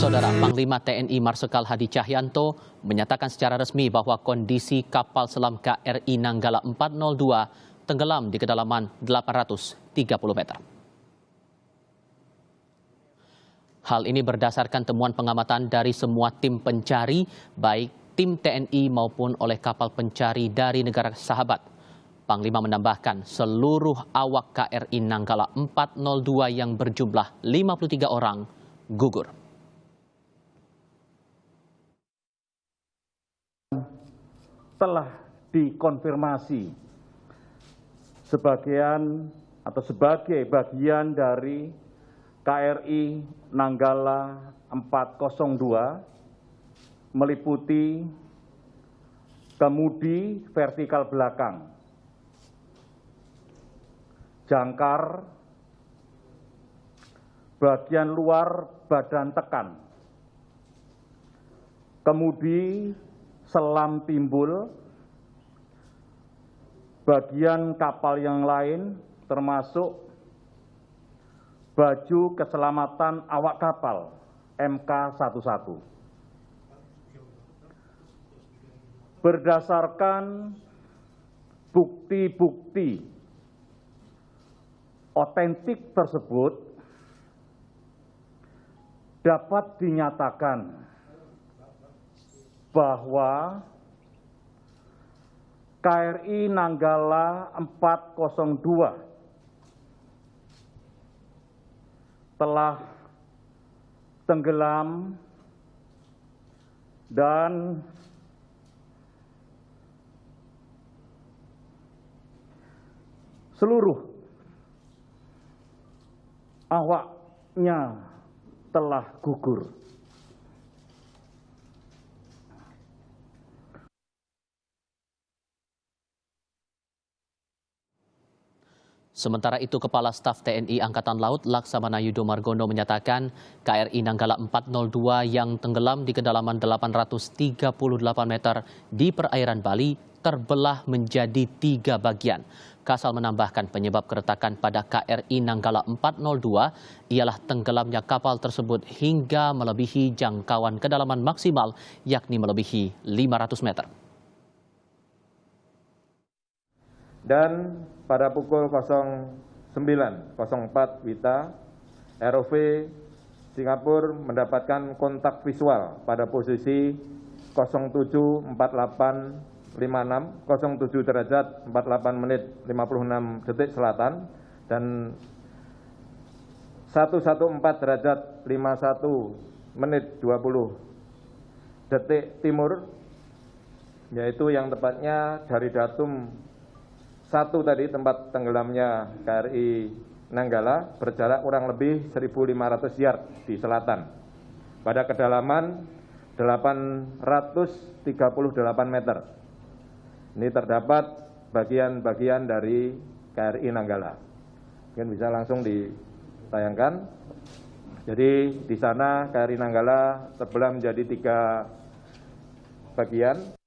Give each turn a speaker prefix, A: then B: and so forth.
A: Saudara, Panglima TNI Marsikal Hadi Cahyanto menyatakan secara resmi bahwa kondisi kapal selam KRI Nanggala 402 tenggelam di kedalaman 830 meter. Hal ini berdasarkan temuan pengamatan dari semua tim pencari, baik tim TNI maupun oleh kapal pencari dari negara sahabat. Panglima menambahkan seluruh awak KRI Nanggala 402 yang berjumlah 53 orang gugur.
B: Telah dikonfirmasi sebagai bagian dari KRI Nanggala 402 meliputi kemudi vertikal belakang, jangkar, bagian luar badan tekan, kemudi selam timbul, bagian kapal yang lain termasuk baju keselamatan awak kapal MK11. Berdasarkan bukti-bukti otentik tersebut, dapat dinyatakan bahwa KRI Nanggala 402 telah tenggelam dan seluruh awaknya telah gugur.
A: Sementara itu, Kepala Staf TNI Angkatan Laut Laksamana Yudo Margono menyatakan KRI Nanggala 402 yang tenggelam di kedalaman 838 meter di perairan Bali terbelah menjadi 3 bagian. Kasal menambahkan penyebab keretakan pada KRI Nanggala 402 ialah tenggelamnya kapal tersebut hingga melebihi jangkauan kedalaman maksimal, yakni melebihi 500 meter.
C: Dan pada pukul 09.04 WITA, ROV Singapura mendapatkan kontak visual pada posisi 07.4856, 07 derajat 48 menit 56 detik selatan, dan 114 derajat 51 menit 20 detik timur, yaitu yang tepatnya dari datum 1 tadi tempat tenggelamnya KRI Nanggala berjarak kurang lebih 1.500 yard di selatan pada kedalaman 838 meter. Ini terdapat bagian-bagian dari KRI Nanggala. Mungkin bisa langsung ditayangkan. Jadi di sana KRI Nanggala terbelah menjadi 3 bagian.